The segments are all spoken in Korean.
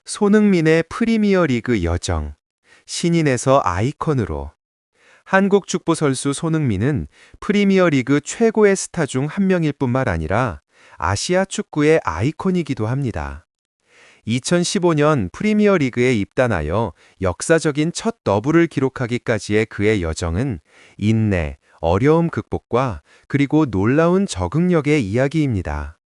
손흥민의 프리미어리그 여정, 신인에서 아이콘으로. 한국 축구 선수 손흥민은 프리미어리그 최고의 스타 중 한 명일 뿐만 아니라 아시아 축구의 아이콘이기도 합니다. 2015년 프리미어리그에 입단하여 역사적인 첫 더블을 기록하기까지의 그의 여정은 인내, 어려움 극복과 그리고 놀라운 적응력의 이야기입니다.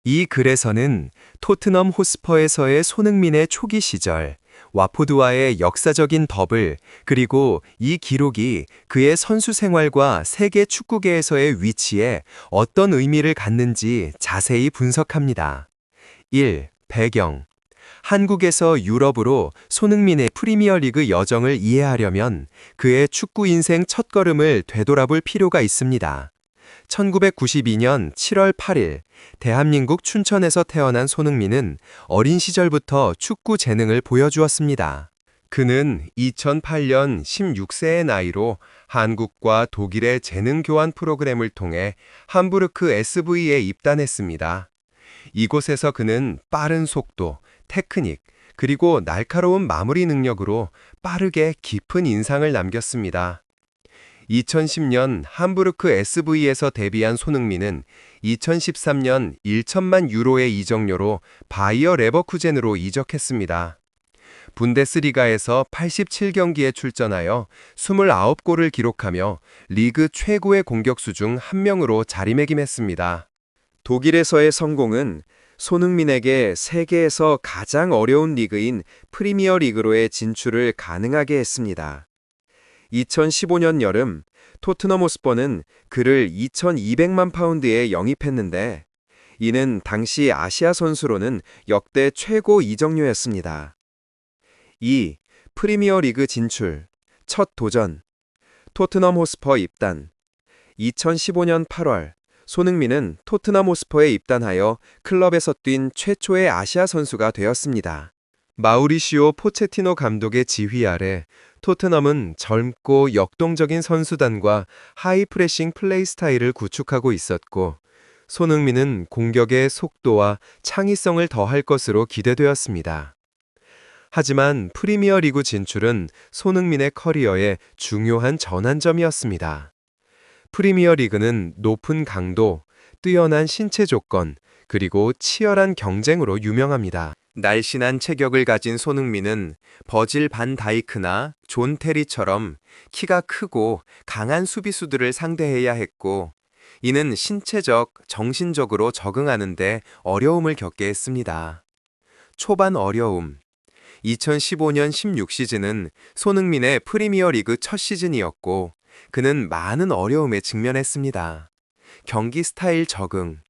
이 글에서는 토트넘 호스퍼에서의 손흥민의 초기 시절, 와포드와의 역사적인 더블, 그리고 이 기록이 그의 선수 생활과 세계 축구계에서의 위치에 어떤 의미를 갖는지 자세히 분석합니다. 1. 배경. 한국에서 유럽으로 손흥민의 프리미어리그 여정을 이해하려면 그의 축구 인생 첫걸음을 되돌아볼 필요가 있습니다. 1992년 7월 8일 대한민국 춘천에서 태어난 손흥민은 어린 시절부터 축구 재능을 보여주었습니다. 그는 2008년 16세의 나이로 한국과 독일의 재능 교환 프로그램을 통해 함부르크 SV에 입단했습니다. 이곳에서 그는 빠른 속도, 테크닉, 그리고 날카로운 마무리 능력으로 빠르게 깊은 인상을 남겼습니다. 2010년 함부르크 SV에서 데뷔한 손흥민은 2013년 1천만 유로의 이적료로 바이어 레버쿠젠으로 이적했습니다. 분데스리가에서 87경기에 출전하여 29골을 기록하며 리그 최고의 공격수 중 한 명으로 자리매김했습니다. 독일에서의 성공은 손흥민에게 세계에서 가장 어려운 리그인 프리미어 리그로의 진출을 가능하게 했습니다. 2015년 여름 토트넘 호스퍼는 그를 2,200만 파운드에 영입했는데 이는 당시 아시아 선수로는 역대 최고 이적료였습니다. 2. 프리미어 리그 진출, 첫 도전, 토트넘 호스퍼 입단. 2015년 8월 손흥민은 토트넘 호스퍼에 입단하여 클럽에서 뛴 최초의 아시아 선수가 되었습니다. 마우리시오 포체티노 감독의 지휘 아래 토트넘은 젊고 역동적인 선수단과 하이프레싱 플레이 스타일을 구축하고 있었고 손흥민은 공격의 속도와 창의성을 더할 것으로 기대되었습니다. 하지만 프리미어 리그 진출은 손흥민의 커리어의 중요한 전환점이었습니다. 프리미어 리그는 높은 강도, 뛰어난 신체 조건, 그리고 치열한 경쟁으로 유명합니다. 날씬한 체격을 가진 손흥민은 버질 반 다이크나 존 테리처럼 키가 크고 강한 수비수들을 상대해야 했고, 이는 신체적, 정신적으로 적응하는 데 어려움을 겪게 했습니다. 초반 어려움. 2015년 16시즌은 손흥민의 프리미어 리그 첫 시즌이었고, 그는 많은 어려움에 직면했습니다. 경기 스타일 적응.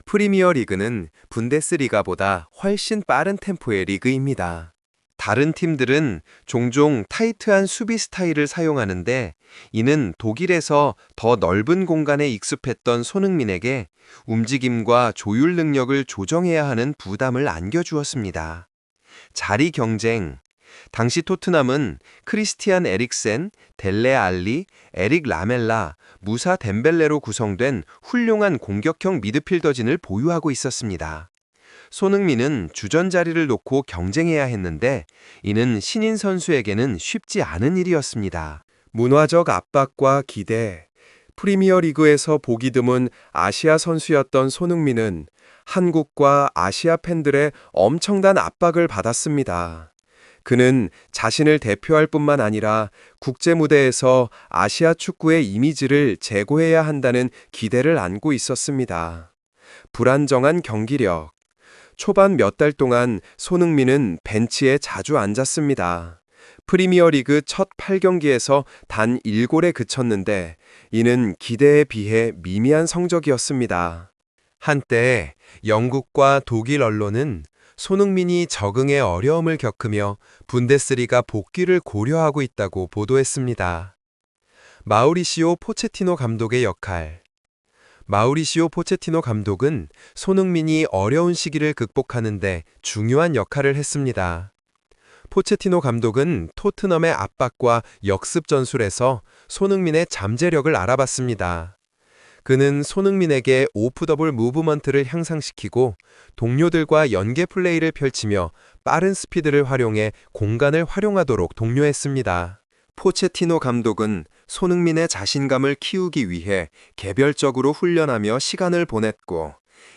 프리미어 리그는 분데스리가보다 훨씬 빠른 템포의 리그입니다. 다른 팀들은 종종 타이트한 수비 스타일을 사용하는데 이는 독일에서 더 넓은 공간에 익숙했던 손흥민에게 움직임과 조율 능력을 조정해야 하는 부담을 안겨주었습니다. 자리 경쟁. 당시 토트넘은 크리스티안 에릭센, 델레 알리, 에릭 라멜라, 무사 덴벨레로 구성된 훌륭한 공격형 미드필더진을 보유하고 있었습니다. 손흥민은 주전 자리를 놓고 경쟁해야 했는데 이는 신인 선수에게는 쉽지 않은 일이었습니다. 문화적 압박과 기대. 프리미어 리그에서 보기 드문 아시아 선수였던 손흥민은 한국과 아시아 팬들의 엄청난 압박을 받았습니다. 그는 자신을 대표할 뿐만 아니라 국제 무대에서 아시아 축구의 이미지를 제고해야 한다는 기대를 안고 있었습니다. 불안정한 경기력. 초반 몇 달 동안 손흥민은 벤치에 자주 앉았습니다. 프리미어 리그 첫 8경기에서 단 1골에 그쳤는데 이는 기대에 비해 미미한 성적이었습니다. 한때 영국과 독일 언론은 손흥민이 적응에 어려움을 겪으며 분데스리가 복귀를 고려하고 있다고 보도했습니다. 마우리시오 포체티노 감독의 역할. 마우리시오 포체티노 감독은 손흥민이 어려운 시기를 극복하는 데 중요한 역할을 했습니다. 포체티노 감독은 토트넘의 압박과 역습 전술에서 손흥민의 잠재력을 알아봤습니다. 그는 손흥민에게 오프 더블 무브먼트를 향상시키고 동료들과 연계 플레이를 펼치며 빠른 스피드를 활용해 공간을 활용하도록 독려했습니다. 포체티노 감독은 손흥민의 자신감을 키우기 위해 개별적으로 훈련하며 시간을 보냈고,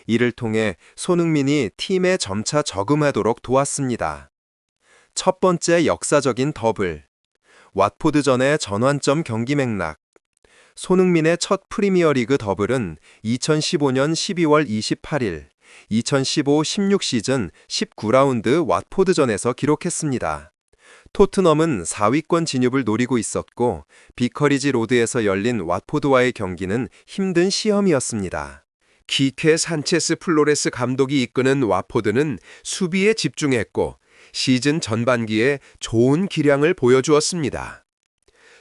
이를 통해 손흥민이 팀에 점차 적응하도록 도왔습니다. 첫 번째 역사적인 더블. 왓포드전의 전환점 경기 맥락. 손흥민의 첫 프리미어리그 더블은 2015년 12월 28일, 2015-16 시즌 19라운드 왓포드전에서 기록했습니다. 토트넘은 4위권 진입을 노리고 있었고, 비커리지 로드에서 열린 왓포드와의 경기는 힘든 시험이었습니다. 키케 산체스 플로레스 감독이 이끄는 왓포드는 수비에 집중했고, 시즌 전반기에 좋은 기량을 보여주었습니다.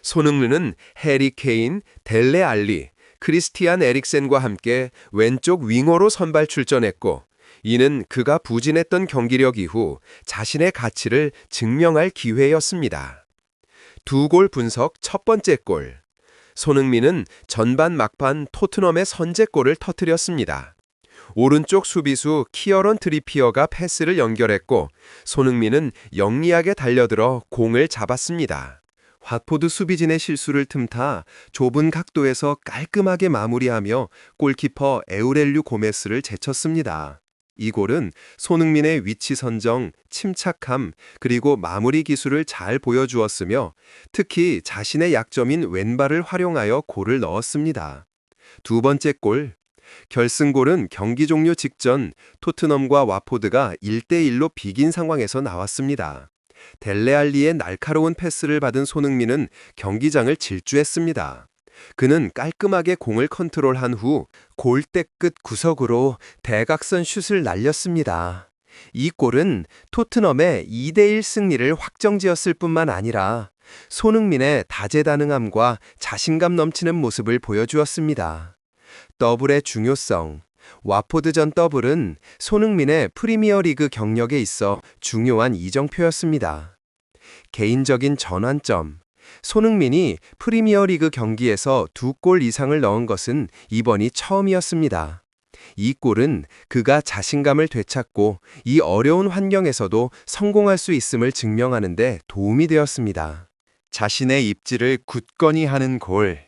손흥민은 해리 케인, 델레 알리, 크리스티안 에릭센과 함께 왼쪽 윙어로 선발 출전했고, 이는 그가 부진했던 경기력 이후 자신의 가치를 증명할 기회였습니다. 두 골 분석 첫 번째 골. 손흥민은 전반 막판 토트넘의 선제골을 터뜨렸습니다. 오른쪽 수비수 키어런 트리피어가 패스를 연결했고, 손흥민은 영리하게 달려들어 공을 잡았습니다. 왓포드 수비진의 실수를 틈타 좁은 각도에서 깔끔하게 마무리하며 골키퍼 에우렐류 고메스를 제쳤습니다. 이 골은 손흥민의 위치 선정, 침착함, 그리고 마무리 기술을 잘 보여주었으며, 특히 자신의 약점인 왼발을 활용하여 골을 넣었습니다. 두 번째 골. 결승골은 경기 종료 직전 토트넘과 왓포드가 1대1로 비긴 상황에서 나왔습니다. 델레알리의 날카로운 패스를 받은 손흥민은 경기장을 질주했습니다. 그는 깔끔하게 공을 컨트롤한 후 골대 끝 구석으로 대각선 슛을 날렸습니다. 이 골은 토트넘의 2대1 승리를 확정지었을 뿐만 아니라 손흥민의 다재다능함과 자신감 넘치는 모습을 보여주었습니다. 더블의 중요성. 왓포드전 더블은 손흥민의 프리미어리그 경력에 있어 중요한 이정표였습니다. 개인적인 전환점. 손흥민이 프리미어리그 경기에서 2골 이상을 넣은 것은 이번이 처음이었습니다. 이 골은 그가 자신감을 되찾고 이 어려운 환경에서도 성공할 수 있음을 증명하는 데 도움이 되었습니다. 자신의 입지를 굳건히 하는 골.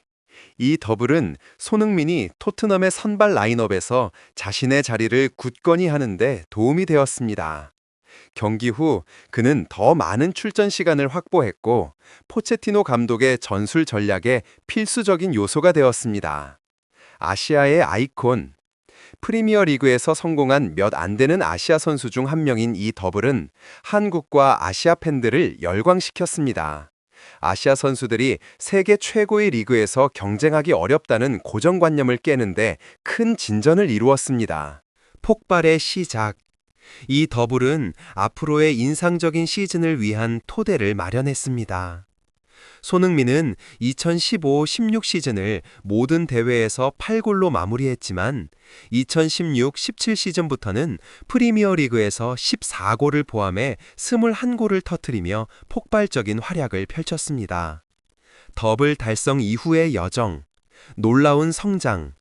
이 더블은 손흥민이 토트넘의 선발 라인업에서 자신의 자리를 굳건히 하는데 도움이 되었습니다. 경기 후 그는 더 많은 출전 시간을 확보했고, 포체티노 감독의 전술 전략에 필수적인 요소가 되었습니다. 아시아의 아이콘. 프리미어 리그에서 성공한 몇 안 되는 아시아 선수 중 한 명인 이 더블은 한국과 아시아 팬들을 열광시켰습니다. 아시아 선수들이 세계 최고의 리그에서 경쟁하기 어렵다는 고정관념을 깨는데 큰 진전을 이루었습니다. 폭발의 시작. 이 더블은 앞으로의 인상적인 시즌을 위한 토대를 마련했습니다. 손흥민은 2015-16 시즌을 모든 대회에서 8골로 마무리했지만 2016-17 시즌부터는 프리미어리그에서 14골을 포함해 21골을 터뜨리며 폭발적인 활약을 펼쳤습니다. 더블 달성 이후의 여정, 놀라운 성장,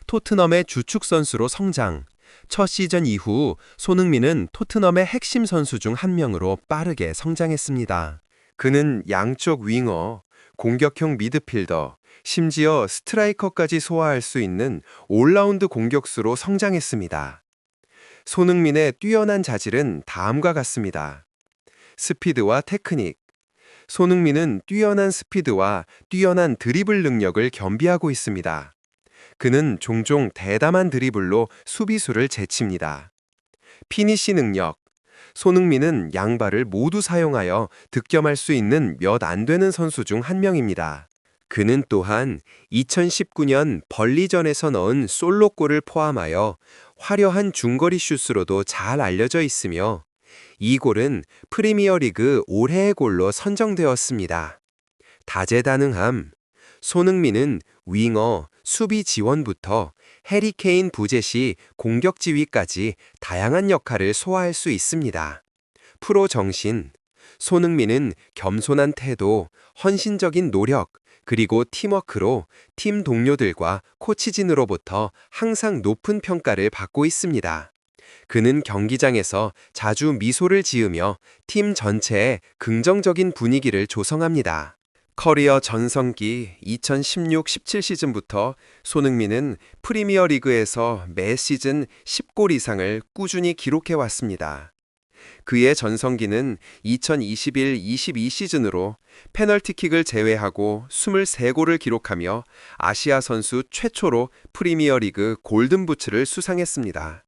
토트넘의 주축 선수로 성장. 첫 시즌 이후 손흥민은 토트넘의 핵심 선수 중 한 명으로 빠르게 성장했습니다. 그는 양쪽 윙어, 공격형 미드필더, 심지어 스트라이커까지 소화할 수 있는 올라운드 공격수로 성장했습니다. 손흥민의 뛰어난 자질은 다음과 같습니다. 스피드와 테크닉. 손흥민은 뛰어난 스피드와 뛰어난 드리블 능력을 겸비하고 있습니다. 그는 종종 대담한 드리블로 수비수를 제칩니다. 피니시 능력. 손흥민은 양발을 모두 사용하여 득점할 수 있는 몇 안 되는 선수 중 한 명입니다. 그는 또한 2019년 벌리전에서 넣은 솔로골을 포함하여 화려한 중거리 슛으로도 잘 알려져 있으며, 이 골은 프리미어리그 올해의 골로 선정되었습니다. 다재다능함. 손흥민은 윙어, 수비 지원부터 해리 케인 부재 시 공격 지휘까지 다양한 역할을 소화할 수 있습니다. 프로 정신. 손흥민은 겸손한 태도, 헌신적인 노력, 그리고 팀워크로 팀 동료들과 코치진으로부터 항상 높은 평가를 받고 있습니다. 그는 경기장에서 자주 미소를 지으며 팀 전체에 긍정적인 분위기를 조성합니다. 커리어 전성기 2016-17 시즌부터 손흥민은 프리미어 리그에서 매 시즌 10골 이상을 꾸준히 기록해 왔습니다. 그의 전성기는 2021-22 시즌으로 페널티킥을 제외하고 23골을 기록하며 아시아 선수 최초로 프리미어 리그 골든부츠를 수상했습니다.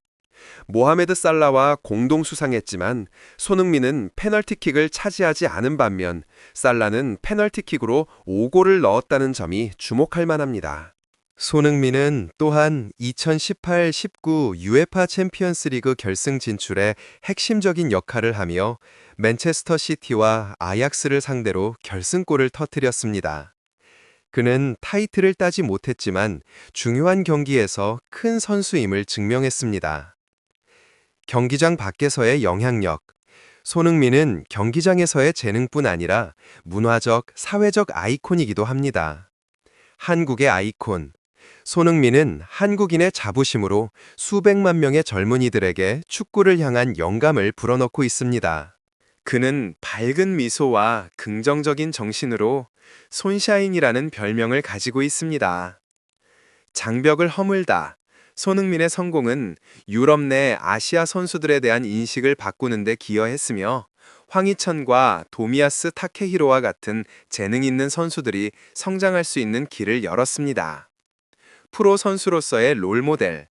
모하메드 살라와 공동 수상했지만 손흥민은 페널티킥을 차지하지 않은 반면 살라는 페널티킥으로 5골을 넣었다는 점이 주목할 만합니다. 손흥민은 또한 2018-19 UEFA 챔피언스리그 결승 진출에 핵심적인 역할을 하며 맨체스터 시티와 아약스를 상대로 결승골을 터뜨렸습니다. 그는 타이틀을 따지 못했지만 중요한 경기에서 큰 선수임을 증명했습니다. 경기장 밖에서의 영향력. 손흥민은 경기장에서의 재능뿐 아니라 문화적, 사회적 아이콘이기도 합니다. 한국의 아이콘. 손흥민은 한국인의 자부심으로 수백만 명의 젊은이들에게 축구를 향한 영감을 불어넣고 있습니다. 그는 밝은 미소와 긍정적인 정신으로 손샤인이라는 별명을 가지고 있습니다. 장벽을 허물다. 손흥민의 성공은 유럽 내 아시아 선수들에 대한 인식을 바꾸는 데 기여했으며 황희찬과 도미아스 타케히로와 같은 재능 있는 선수들이 성장할 수 있는 길을 열었습니다. 프로 선수로서의 롤모델.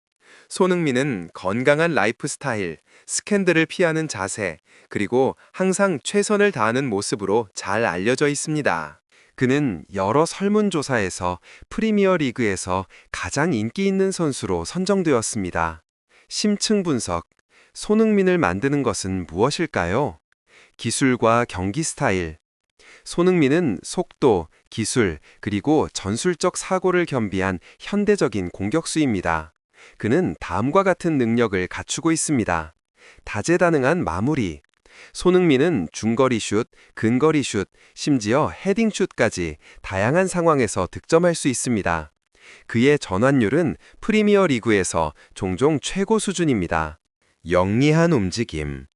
손흥민은 건강한 라이프 스타일, 스캔들을 피하는 자세, 그리고 항상 최선을 다하는 모습으로 잘 알려져 있습니다. 그는 여러 설문조사에서 프리미어 리그에서 가장 인기 있는 선수로 선정되었습니다. 심층 분석. 손흥민을 만드는 것은 무엇일까요? 기술과 경기 스타일. 손흥민은 속도, 기술, 그리고 전술적 사고를 겸비한 현대적인 공격수입니다. 그는 다음과 같은 능력을 갖추고 있습니다. 다재다능한 마무리. 손흥민은 중거리 슛, 근거리 슛, 심지어 헤딩 슛까지 다양한 상황에서 득점할 수 있습니다. 그의 전환율은 프리미어 리그에서 종종 최고 수준입니다. 영리한 움직임.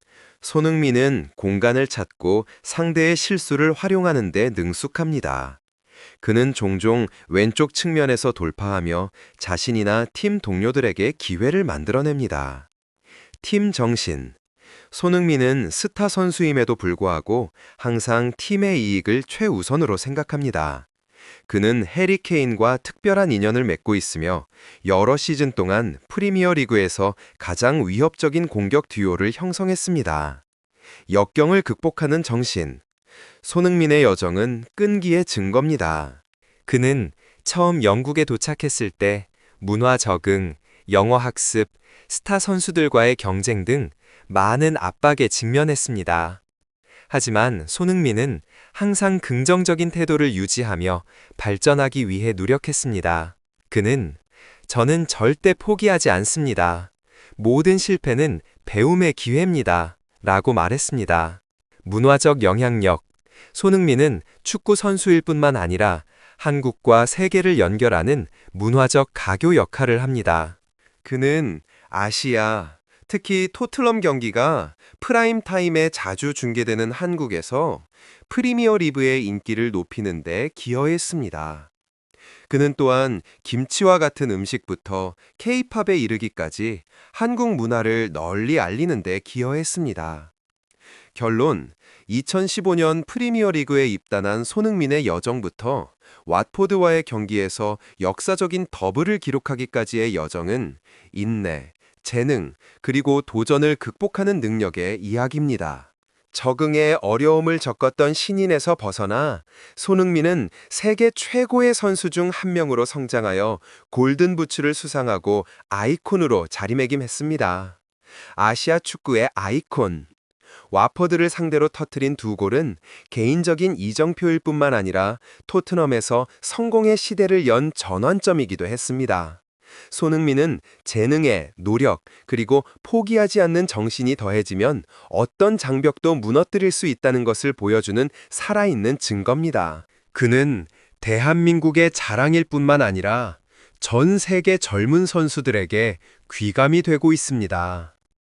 손흥민은 공간을 찾고 상대의 실수를 활용하는 데 능숙합니다. 그는 종종 왼쪽 측면에서 돌파하며 자신이나 팀 동료들에게 기회를 만들어냅니다. 팀 정신. 손흥민은 스타 선수임에도 불구하고 항상 팀의 이익을 최우선으로 생각합니다. 그는 해리 케인과 특별한 인연을 맺고 있으며 여러 시즌 동안 프리미어 리그에서 가장 위협적인 공격 듀오를 형성했습니다. 역경을 극복하는 정신. 손흥민의 여정은 끈기의 증거입니다. 그는 처음 영국에 도착했을 때 문화 적응, 영어 학습, 스타 선수들과의 경쟁 등 많은 압박에 직면했습니다. 하지만 손흥민은 항상 긍정적인 태도를 유지하며 발전하기 위해 노력했습니다. 그는 "저는 절대 포기하지 않습니다. 모든 실패는 배움의 기회입니다. 라고 말했습니다. 문화적 영향력. 손흥민은 축구 선수일 뿐만 아니라 한국과 세계를 연결하는 문화적 가교 역할을 합니다. 그는 아시아, 특히 토트넘 경기가 프라임 타임에 자주 중계되는 한국에서 프리미어 리그의 인기를 높이는 데 기여했습니다. 그는 또한 김치와 같은 음식부터 K-팝에 이르기까지 한국 문화를 널리 알리는 데 기여했습니다. 결론, 2015년 프리미어 리그에 입단한 손흥민의 여정부터 왓포드와의 경기에서 역사적인 더블을 기록하기까지의 여정은 인내, 재능, 그리고 도전을 극복하는 능력의 이야기입니다. 적응에 어려움을 겪었던 신인에서 벗어나 손흥민은 세계 최고의 선수 중 한 명으로 성장하여 골든부츠를 수상하고 아이콘으로 자리매김했습니다. 아시아 축구의 아이콘. 와퍼드를 상대로 터뜨린 2골은 개인적인 이정표일 뿐만 아니라 토트넘에서 성공의 시대를 연 전환점이기도 했습니다. 손흥민은 재능에 노력, 그리고 포기하지 않는 정신이 더해지면 어떤 장벽도 무너뜨릴 수 있다는 것을 보여주는 살아있는 증거입니다. 그는 대한민국의 자랑일 뿐만 아니라 전 세계 젊은 선수들에게 귀감이 되고 있습니다.